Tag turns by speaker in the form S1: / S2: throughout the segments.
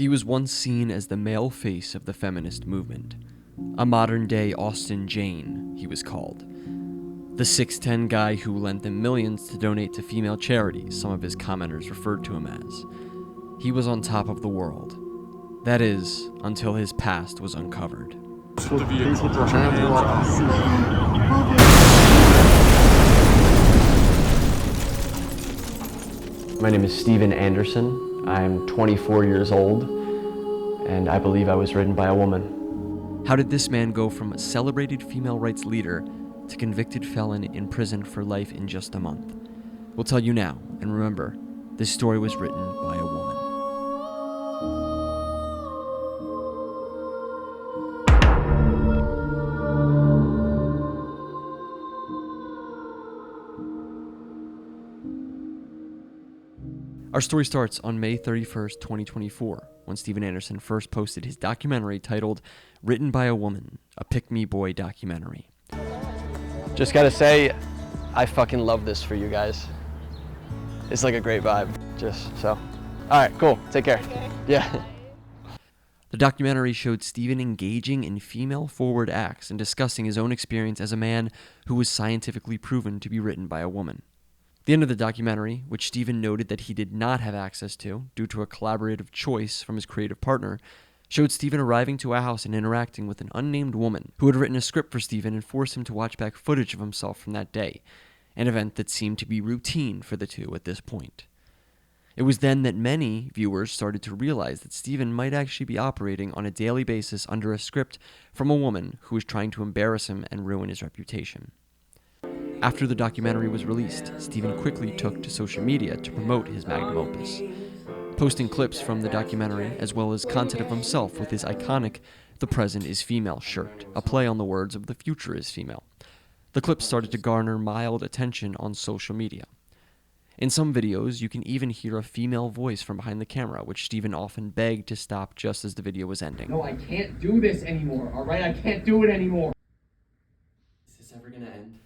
S1: He was once seen as the male face of the feminist movement. A modern-day Austin Jane, he was called. The 6'10" guy who lent them millions to donate to female charities, some of his commenters referred to him as. He was on top of the world. That is, until his past was uncovered. My name is Steven Anderson. I'm 24 years old, and I believe I was written by a woman. How did this man go from a celebrated female rights leader to convicted felon in prison for life in just a month? We'll tell you now, and remember, this story was written by a woman. Our story starts on May 31st, 2024, when Steven Anderson first posted his documentary titled Written by a Woman, a Pick-Me Boy documentary. Just gotta say, I fucking love this for you guys. It's like a great vibe, Alright, cool, take care. Okay. Yeah. The documentary showed Steven engaging in female-forward acts and discussing his own experience as a man who was scientifically proven to be written by a woman. At the end of the documentary, which Steven noted that he did not have access to due to a collaborative choice from his creative partner, showed Steven arriving to a house and interacting with an unnamed woman who had written a script for Steven and forced him to watch back footage of himself from that day, an event that seemed to be routine for the two at this point. It was then that many viewers started to realize that Steven might actually be operating on a daily basis under a script from a woman who was trying to embarrass him and ruin his reputation. After the documentary was released, Steven quickly took to social media to promote his magnum opus, posting clips from the documentary as well as content of himself with his iconic "The Present is Female" shirt, a play on the words of "The future is female." The clips started to garner mild attention on social media. In some videos, you can even hear a female voice from behind the camera, which Steven often begged to stop just as the video was ending.
S2: No, I can't do this anymore, alright? I can't do it anymore.
S1: Is this ever gonna end?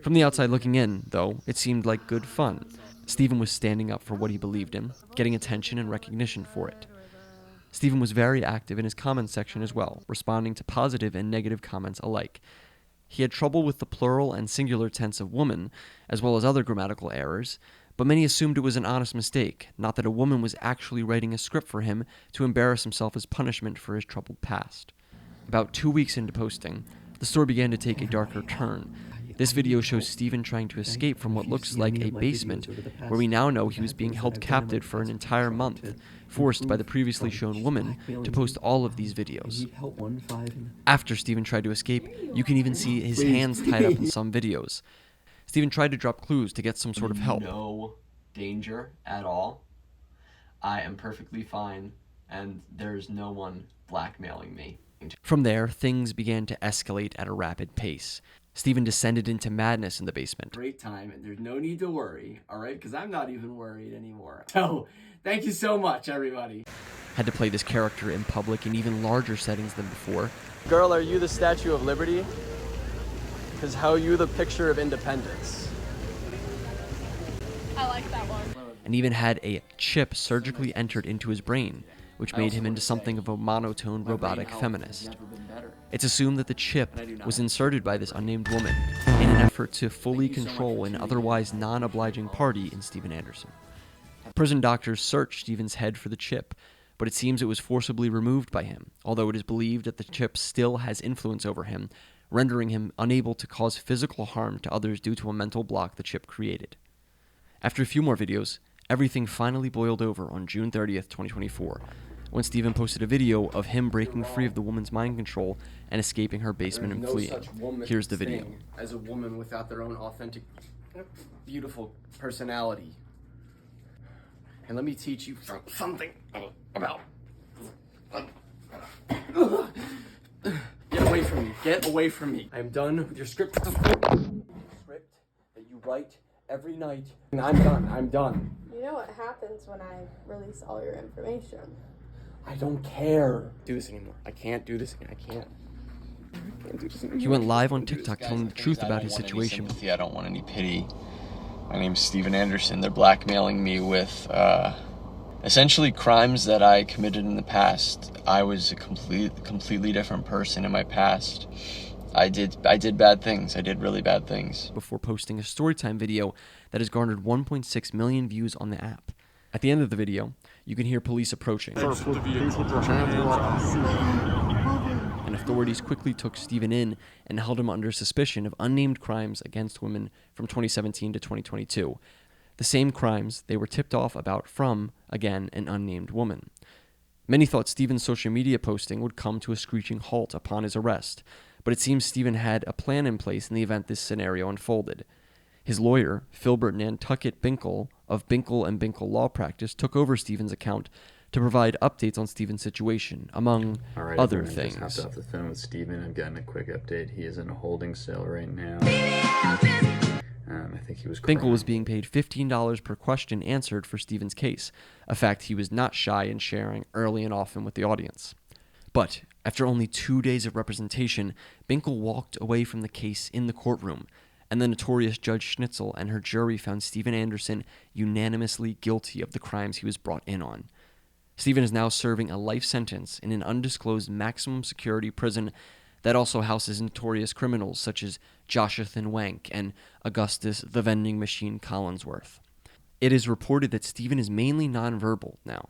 S1: From the outside looking in, though, it seemed like good fun. Steven was standing up for what he believed in, getting attention and recognition for it. Steven was very active in his comments section as well, responding to positive and negative comments alike. He had trouble with the plural and singular tense of woman, as well as other grammatical errors, but many assumed it was an honest mistake, not that a woman was actually writing a script for him to embarrass himself as punishment for his troubled past. About 2 weeks into posting, the story began to take a darker turn. This video shows Steven trying to escape from what looks like a basement, where we now know he was being held captive for an entire month, forced by the previously shown woman to post all of these videos. After Steven tried to escape, you can even see his hands tied up in some videos. Steven tried to drop clues to get some sort of help.
S3: No danger at all. I am perfectly fine, and there's no one blackmailing me.
S1: From there, things began to escalate at a rapid pace. Steven descended into madness in the basement.
S3: Great time, and there's no need to worry, alright? Because I'm not even worried anymore. So, thank you so much, everybody.
S1: Had to play this character in public in even larger settings than before.
S4: Girl, are you the Statue of Liberty? Because how are you the picture of independence?
S5: I like that one.
S1: And even had a chip surgically entered into his brain, which made him into something of a monotone robotic feminist. It's assumed that the chip was inserted by this unnamed woman in an effort to fully control an otherwise non-obliging party in Steven Anderson. Prison doctors searched Steven's head for the chip, but it seems it was forcibly removed by him, although it is believed that the chip still has influence over him, rendering him unable to cause physical harm to others due to a mental block the chip created. After a few more videos, everything finally boiled over on June 30th, 2024, when Steven posted a video of him breaking free of the woman's mind control and escaping her basement and fleeing. Here's the video.
S3: As a woman without their own authentic, beautiful personality. And let me teach you something about... Get away from me. Get away from me. I'm done with your script. Script that you write every night. And I'm done. I'm done.
S5: You know what happens when I release all your information?
S3: I don't care. Do this anymore. I can't do this anymore. I can't. do this anymore.
S1: He went live on TikTok telling the truth about his situation.
S6: I don't want any pity. My name's Steven Anderson. They're blackmailing me with
S4: Essentially, crimes that I committed in the past. I was a completely different person in my past. I did bad things. I did really bad things.
S1: Before posting a storytime video that has garnered 1.6 million views on the app. At the end of the video, you can hear police approaching. And authorities quickly took Stephen in and held him under suspicion of unnamed crimes against women from 2017 to 2022. The same crimes they were tipped off about from, again, an unnamed woman. Many thought Stephen's social media posting would come to a screeching halt upon his arrest, but it seems Stephen had a plan in place in the event this scenario unfolded. His lawyer, Philbert Nantucket Binkle of Binkle and Binkle Law Practice, took over Stephen's account to provide updates on Stephen's situation, among other things.
S6: I just hopped off the phone with Stephen. I'm getting a quick update. He is in a holding cell right now. I think he was crying.
S1: Binkle was being paid $15 per question answered for Stephen's case, a fact he was not shy in sharing early and often with the audience. But after only 2 days of representation, Binkle walked away from the case in the courtroom, and the notorious Judge Schnitzel and her jury found Stephen Anderson unanimously guilty of the crimes he was brought in on. Stephen is now serving a life sentence in an undisclosed maximum security prison that also houses notorious criminals such as Joshathan Wank and Augustus the Vending Machine Collinsworth. It is reported that Stephen is mainly nonverbal now,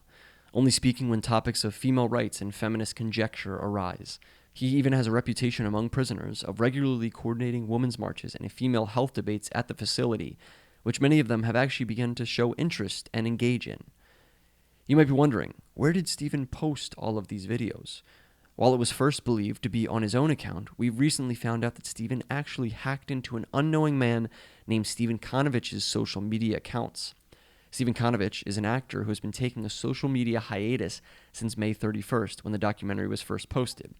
S1: only speaking when topics of female rights and feminist conjecture arise. He even has a reputation among prisoners of regularly coordinating women's marches and female health debates at the facility, which many of them have actually begun to show interest and engage in. You might be wondering, where did Stephen post all of these videos? While it was first believed to be on his own account, we've recently found out that Stephen actually hacked into an unknowing man named Stephen Konovich's social media accounts. Stephen Konovich is an actor who has been taking a social media hiatus since May 31st when the documentary was first posted.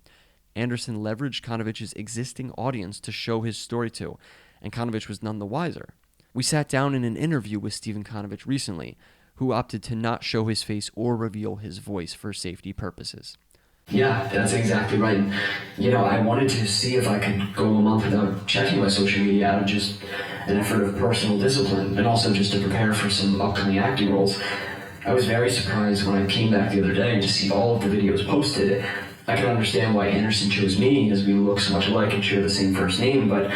S1: Anderson leveraged Konovich's existing audience to show his story to, and Konovich was none the wiser. We sat down in an interview with Stephen Konovich recently, who opted to not show his face or reveal his voice for safety purposes.
S7: Yeah, that's exactly right. I wanted to see if I could go a month without checking my social media out of just an effort of personal discipline, and also just to prepare for some upcoming acting roles. I was very surprised when I came back the other day to see all of the videos posted. I can understand why Anderson chose me, as we look so much alike and share the same first name, but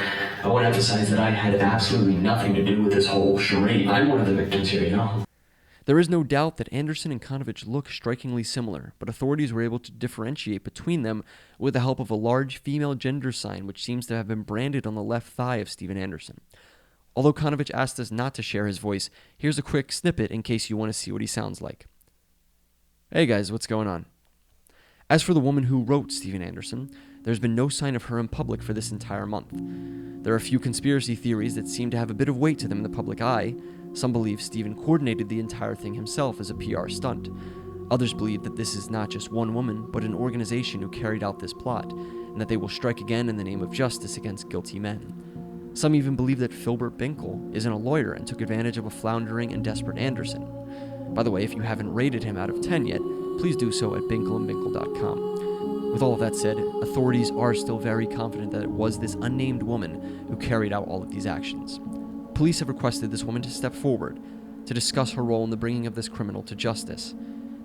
S7: I want to emphasize that I had absolutely nothing to do with this whole charade. I'm one of the victims here,
S1: There is no doubt that Anderson and Konovich look strikingly similar, but authorities were able to differentiate between them with the help of a large female gender sign which seems to have been branded on the left thigh of Stephen Anderson. Although Konovich asked us not to share his voice, here's a quick snippet in case you want to see what he sounds like. Hey guys, what's going on? As for the woman who wrote Stephen Anderson, there's been no sign of her in public for this entire month. There are a few conspiracy theories that seem to have a bit of weight to them in the public eye. Some believe Stephen coordinated the entire thing himself as a PR stunt. Others believe that this is not just one woman, but an organization who carried out this plot, and that they will strike again in the name of justice against guilty men. Some even believe that Philbert Binkle isn't a lawyer and took advantage of a floundering and desperate Anderson. By the way, if you haven't rated him out of 10 yet, please do so at binkleandbinkle.com. With all of that said, authorities are still very confident that it was this unnamed woman who carried out all of these actions. Police have requested this woman to step forward to discuss her role in the bringing of this criminal to justice.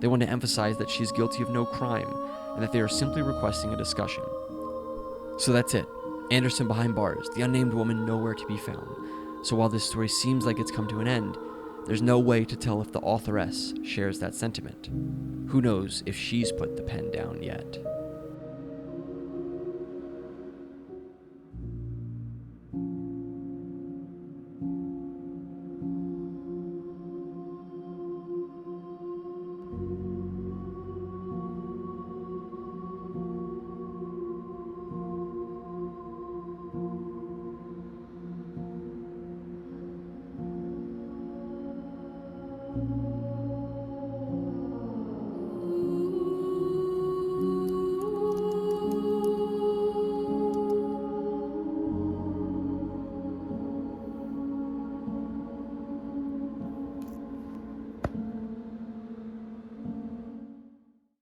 S1: They want to emphasize that she is guilty of no crime and that they are simply requesting a discussion. So that's it. Anderson behind bars, the unnamed woman nowhere to be found. So while this story seems like it's come to an end, there's no way to tell if the authoress shares that sentiment. Who knows if she's put the pen down yet.